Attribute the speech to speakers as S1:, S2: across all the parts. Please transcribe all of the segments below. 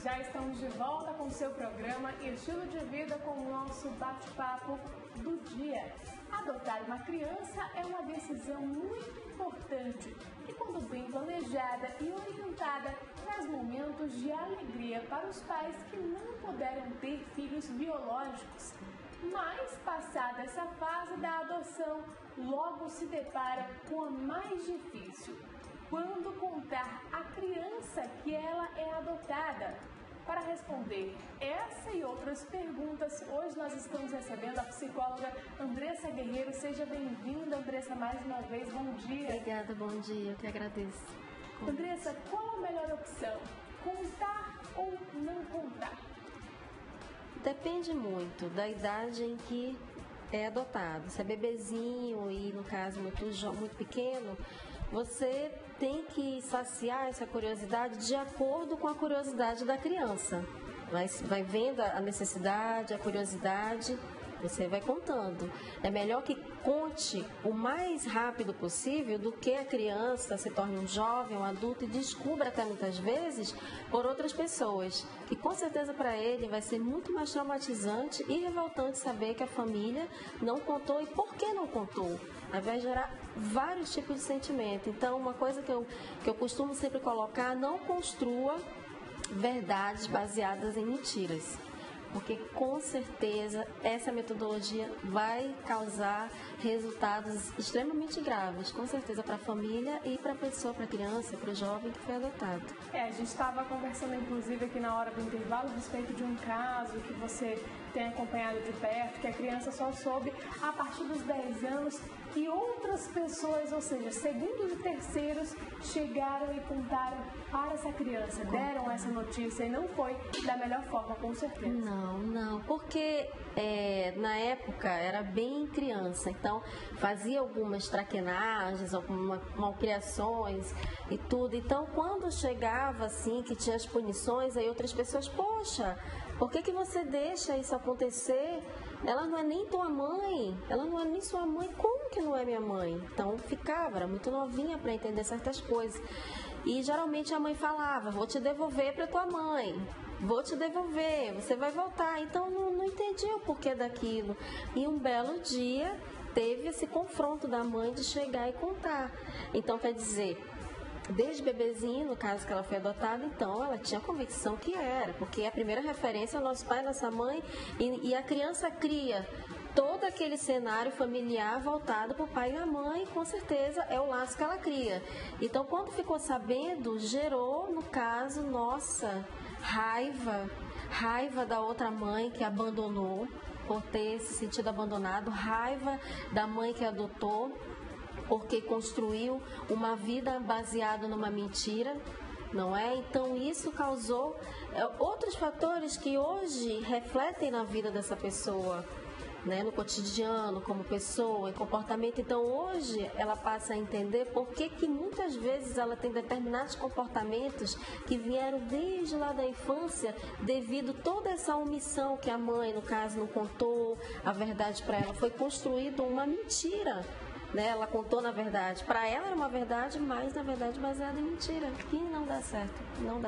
S1: Já estamos de volta com o seu programa Estilo de Vida com o nosso bate-papo do dia. Adotar uma criança é uma decisão muito importante e, quando bem planejada e orientada, traz momentos de alegria para os pais que não puderam ter filhos biológicos. Mas, passada essa fase da adoção, logo se depara com a mais difícil: quando contar à criança que ela é adotada. Para responder essa e outras perguntas, hoje nós estamos recebendo a psicóloga Andressa Guerreiro. Seja bem-vinda, Andressa, mais uma vez. Bom dia.
S2: Obrigada, bom dia. Eu que agradeço.
S1: Andressa, qual a melhor opção? Contar ou não contar?
S2: Depende muito da idade em que é adotado. Se é bebezinho e, no caso, muito pequeno, você tem que saciar essa curiosidade de acordo com a curiosidade da criança. Vai vendo a necessidade, a curiosidade, você vai contando. É melhor que conte o mais rápido possível do que a criança se torne um jovem, um adulto e descubra até muitas vezes por outras pessoas. Que com certeza para ele vai ser muito mais traumatizante e revoltante saber que a família não contou e por que não contou. Vai gerar vários tipos de sentimento. Então, uma coisa que eu costumo sempre colocar: não construa verdades baseadas em mentiras. Porque com certeza essa metodologia vai causar resultados extremamente graves, com certeza para a família e para a pessoa, para a criança, para o jovem que foi adotado.
S1: A gente estava conversando inclusive aqui na hora do intervalo a respeito de um caso que você tem acompanhado de perto, que a criança só soube a partir dos 10 anos e outras pessoas, ou seja, segundos e terceiros, chegaram e contaram para essa criança, deram essa notícia e não foi da melhor forma, com certeza.
S2: Não, porque na época era bem criança, então fazia algumas traquenagens, algumas malcriações e tudo. Então, quando chegava assim, que tinha as punições, aí outras pessoas: poxa, por que você deixa isso acontecer? Ela não é nem tua mãe, ela não é nem sua mãe, como que não é minha mãe? Então ficava, era muito novinha para entender certas coisas. E geralmente a mãe falava: vou te devolver para tua mãe, vou te devolver, você vai voltar. Então não entendi o porquê daquilo. E um belo dia teve esse confronto da mãe de chegar e contar. Então, quer dizer, desde bebezinho, no caso que ela foi adotada, então ela tinha convicção que era, porque a primeira referência é o nosso pai, nossa mãe, e a criança cria todo aquele cenário familiar voltado para o pai e a mãe, com certeza é o laço que ela cria. Então, quando ficou sabendo, gerou, no caso, nossa, raiva da outra mãe que abandonou, por ter se sentido abandonado, raiva da mãe que adotou, porque construiu uma vida baseada numa mentira, não é? Então isso causou outros fatores que hoje refletem na vida dessa pessoa, né? No cotidiano, como pessoa, em comportamento. Então hoje ela passa a entender por que muitas vezes ela tem determinados comportamentos que vieram desde lá da infância, devido a toda essa omissão que a mãe, no caso, não contou a verdade para ela. Foi construída uma mentira. Né? Ela contou na verdade, para ela era uma verdade, mas na verdade baseada em mentira, que não dá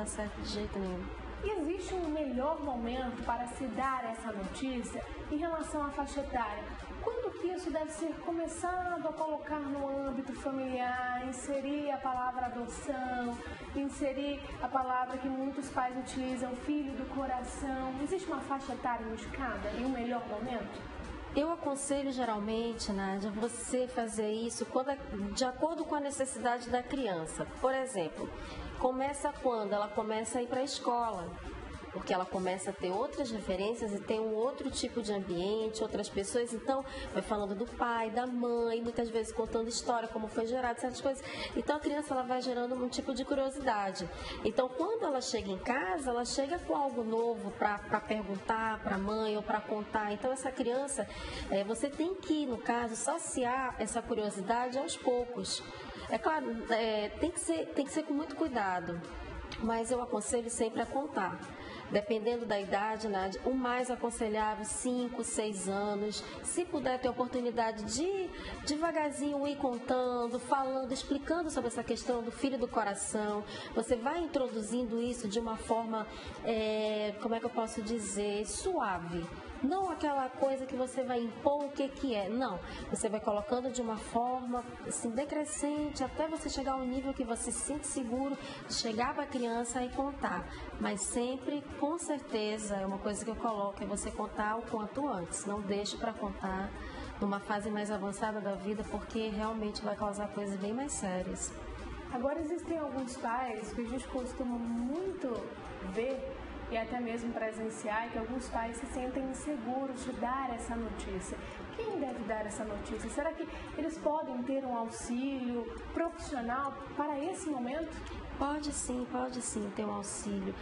S2: certo de jeito nenhum.
S1: E existe um melhor momento para se dar essa notícia em relação à faixa etária? Quando que isso deve ser começado a colocar no âmbito familiar, inserir a palavra adoção, inserir a palavra que muitos pais utilizam, filho do coração? Existe uma faixa etária indicada e um melhor momento?
S2: Eu aconselho geralmente, Nádia, você fazer isso de acordo com a necessidade da criança. Por exemplo, começa quando ela começa a ir para a escola, porque ela começa a ter outras referências e tem um outro tipo de ambiente, outras pessoas. Então, vai falando do pai, da mãe, muitas vezes contando história, como foi gerado, certas coisas. Então, a criança ela vai gerando um tipo de curiosidade. Então, quando ela chega em casa, ela chega com algo novo para perguntar para a mãe ou para contar. Então, essa criança, você tem que, no caso, saciar essa curiosidade aos poucos. É claro, tem que ser com muito cuidado, mas eu aconselho sempre a contar. dependendo da idade, Nádia, o mais aconselhável, 5, 6 anos. Se puder ter oportunidade de devagarzinho ir contando, falando, explicando sobre essa questão do filho do coração, você vai introduzindo isso de uma forma, como é que eu posso dizer, suave. Não aquela coisa que você vai impor o que é, não. Você vai colocando de uma forma assim, decrescente, até você chegar ao nível que você se sente seguro de chegar para a criança e contar. Mas sempre, com certeza, é uma coisa que eu coloco, é você contar o quanto antes. Não deixe para contar numa fase mais avançada da vida, porque realmente vai causar coisas bem mais sérias.
S1: Agora, existem alguns pais que a gente costuma muito ver e até mesmo presenciar, que alguns pais se sentem inseguros de dar essa notícia. Quem deve dar essa notícia? Será que eles podem ter um auxílio profissional para esse momento?
S2: Pode sim ter um auxílio.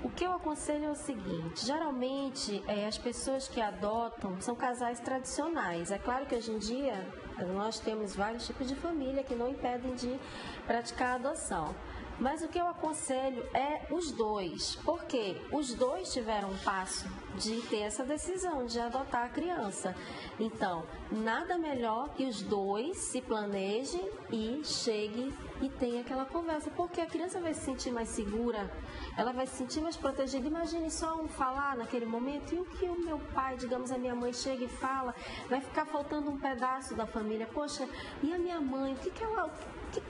S2: O que eu aconselho é o seguinte, geralmente as pessoas que adotam são casais tradicionais. É claro que hoje em dia nós temos vários tipos de família que não impedem de praticar a adoção. Mas o que eu aconselho é os dois, porque os dois tiveram um passo de ter essa decisão de adotar a criança. Então, nada melhor que os dois se planejem e cheguem e tenham aquela conversa, porque a criança vai se sentir mais segura, ela vai se sentir mais protegida. Imagine só um falar naquele momento, e o que o meu pai, digamos, a minha mãe chega e fala, vai ficar faltando um pedaço da família. Poxa, e a minha mãe,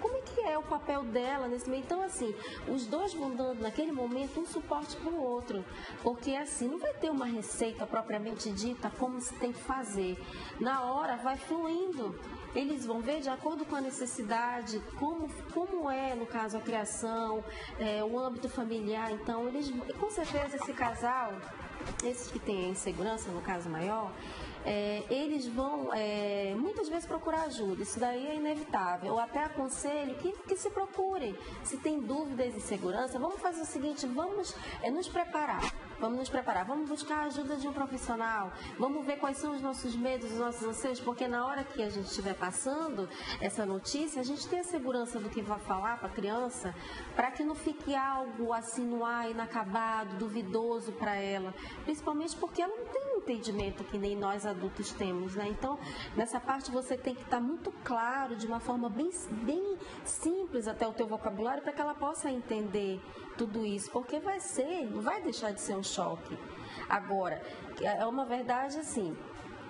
S2: como é que é o papel dela nesse meio? Então, assim, os dois vão dando naquele momento um suporte para o outro, porque assim, não vai ter uma receita propriamente dita como se tem que fazer. Na hora vai fluindo, eles vão ver de acordo com a necessidade, como é, no caso, a criação, o âmbito familiar. Então, com certeza esse casal, esses que têm insegurança, no caso maior, eles vão muitas vezes procurar ajuda, isso daí é inevitável. Eu até aconselho que se procurem. Se tem dúvidas e insegurança, vamos fazer o seguinte, vamos nos preparar, vamos buscar a ajuda de um profissional, vamos ver quais são os nossos medos, os nossos anseios, porque na hora que a gente estiver passando essa notícia, a gente tem a segurança do que vai falar para a criança, para que não fique algo assim no ar, inacabado, duvidoso para ela, principalmente porque ela não tem um entendimento que nem nós adultos temos, né? Então, nessa parte você tem que estar muito claro, de uma forma bem simples até o teu vocabulário, para que ela possa entender tudo isso, porque não vai deixar de ser um choque. Agora, é uma verdade assim,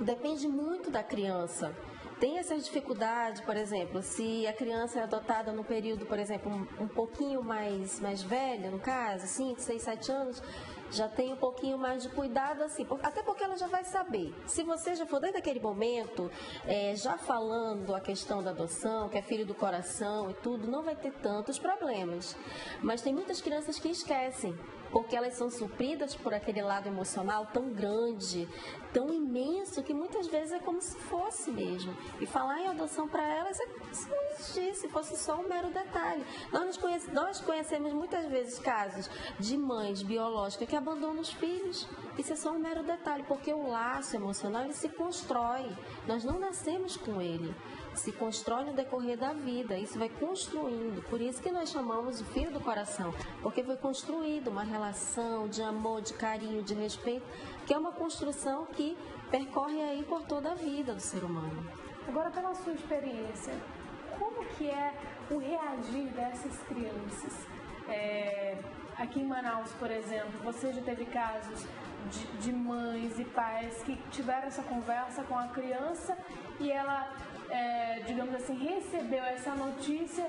S2: depende muito da criança. Tem essa dificuldade, por exemplo, se a criança é adotada no período, por exemplo, um pouquinho mais velha, no caso, 5, 6, 7 anos, já tem um pouquinho mais de cuidado, assim, até porque ela já vai saber. Se você já for desde aquele momento, já falando a questão da adoção, que é filho do coração e tudo, não vai ter tantos problemas. Mas tem muitas crianças que esquecem, porque elas são supridas por aquele lado emocional tão grande, tão imenso, que muitas vezes é como se fosse mesmo. E falar em adoção para elas é como se não existisse, fosse só um mero detalhe. Nós conhecemos muitas vezes casos de mães biológicas que abandonam os filhos. Isso é só um mero detalhe, porque o laço emocional ele se constrói. Nós não nascemos com ele. Se constrói no decorrer da vida, isso vai construindo. Por isso que nós chamamos o filho do coração, porque foi construído uma relação de amor, de carinho, de respeito, que é uma construção que percorre aí por toda a vida do ser humano.
S1: Agora, pela sua experiência, como que é o reagir dessas crianças? Aqui em Manaus, por exemplo, você já teve casos de mães e pais que tiveram essa conversa com a criança e ela, digamos assim, recebeu essa notícia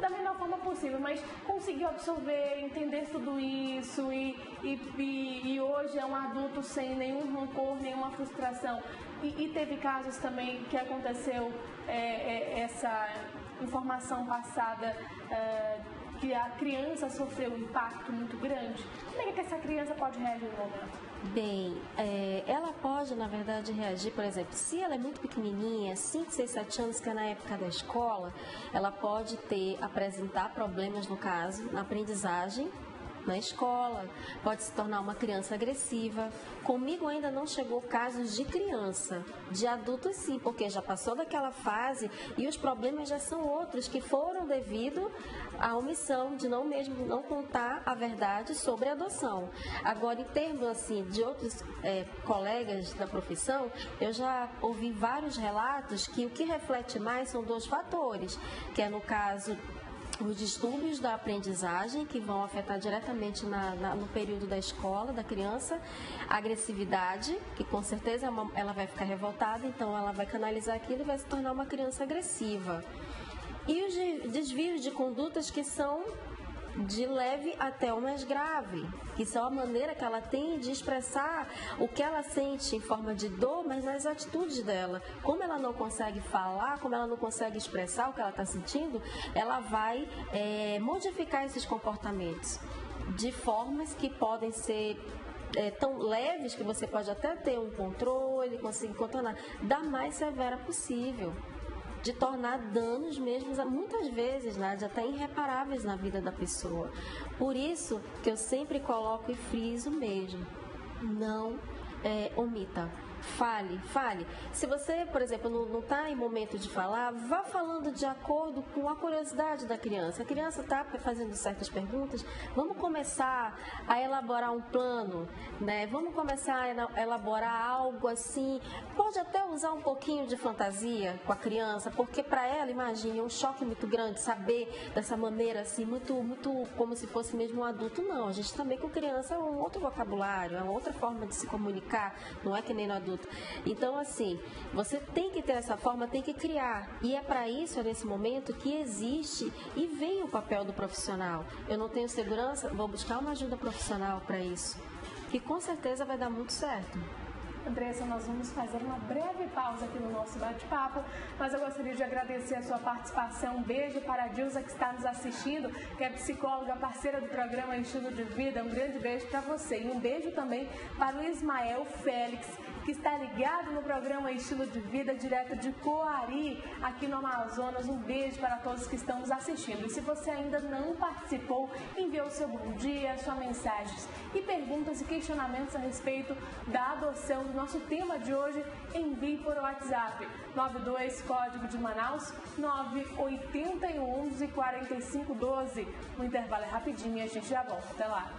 S1: da melhor forma possível, mas conseguiu absorver, entender tudo isso e hoje é um adulto sem nenhum rancor, nenhuma frustração. E teve casos também que aconteceu essa informação passada que a criança sofreu um impacto muito grande. Como é que essa criança pode reagir no momento?
S2: Bem, ela pode, na verdade, reagir, por exemplo, se ela é muito pequenininha, 5, 6, 7 anos, que é na época da escola, ela pode apresentar problemas, no caso, na aprendizagem, na escola, pode se tornar uma criança agressiva. Comigo ainda não chegou casos de criança, de adultos sim, porque já passou daquela fase e os problemas já são outros, que foram devido à omissão de não contar a verdade sobre a adoção. Agora, em termos assim, de outros colegas da profissão, eu já ouvi vários relatos que o que reflete mais são dois fatores, que é no caso os distúrbios da aprendizagem, que vão afetar diretamente no período da escola, da criança, a agressividade, que com certeza ela vai ficar revoltada, então ela vai canalizar aquilo e vai se tornar uma criança agressiva. E os desvios de condutas que são de leve até o mais grave, que são a maneira que ela tem de expressar o que ela sente em forma de dor, mas nas atitudes dela. Como ela não consegue falar, como ela não consegue expressar o que ela está sentindo, ela vai modificar esses comportamentos de formas que podem ser tão leves que você pode até ter um controle, conseguir contornar, da mais severa possível, de tornar danos mesmo, muitas vezes, Nádia, até irreparáveis na vida da pessoa. Por isso que eu sempre coloco e friso mesmo, não omita. Fale. Se você, por exemplo, não está em momento de falar, vá falando de acordo com a curiosidade da criança. A criança está fazendo certas perguntas, vamos começar a elaborar um plano, né? Vamos começar a elaborar algo assim. Pode até usar um pouquinho de fantasia com a criança, porque para ela, imagine, é um choque muito grande saber dessa maneira assim, muito como se fosse mesmo um adulto. Não, a gente também com criança é um outro vocabulário, é uma outra forma de se comunicar, não é que nem no adulto. Então, assim, você tem que ter essa forma, tem que criar. E é para isso, é nesse momento, que existe e vem o papel do profissional. Eu não tenho segurança, vou buscar uma ajuda profissional para isso, que com certeza vai dar muito certo.
S1: Andressa, nós vamos fazer uma breve pausa aqui no nosso bate-papo, mas eu gostaria de agradecer a sua participação. Um beijo para a Dilza, que está nos assistindo, que é psicóloga, parceira do programa Estilo de Vida. Um grande beijo para você. E um beijo também para o Ismael Félix, que está ligado no programa Estilo de Vida, direto de Coari, aqui no Amazonas. Um beijo para todos que estão nos assistindo. E se você ainda não participou, envie o seu bom dia, suas mensagens e perguntas e questionamentos a respeito da adoção do nosso tema de hoje, envie por WhatsApp 92 código de Manaus 98111 4512. O intervalo é rapidinho e a gente já volta. Até lá.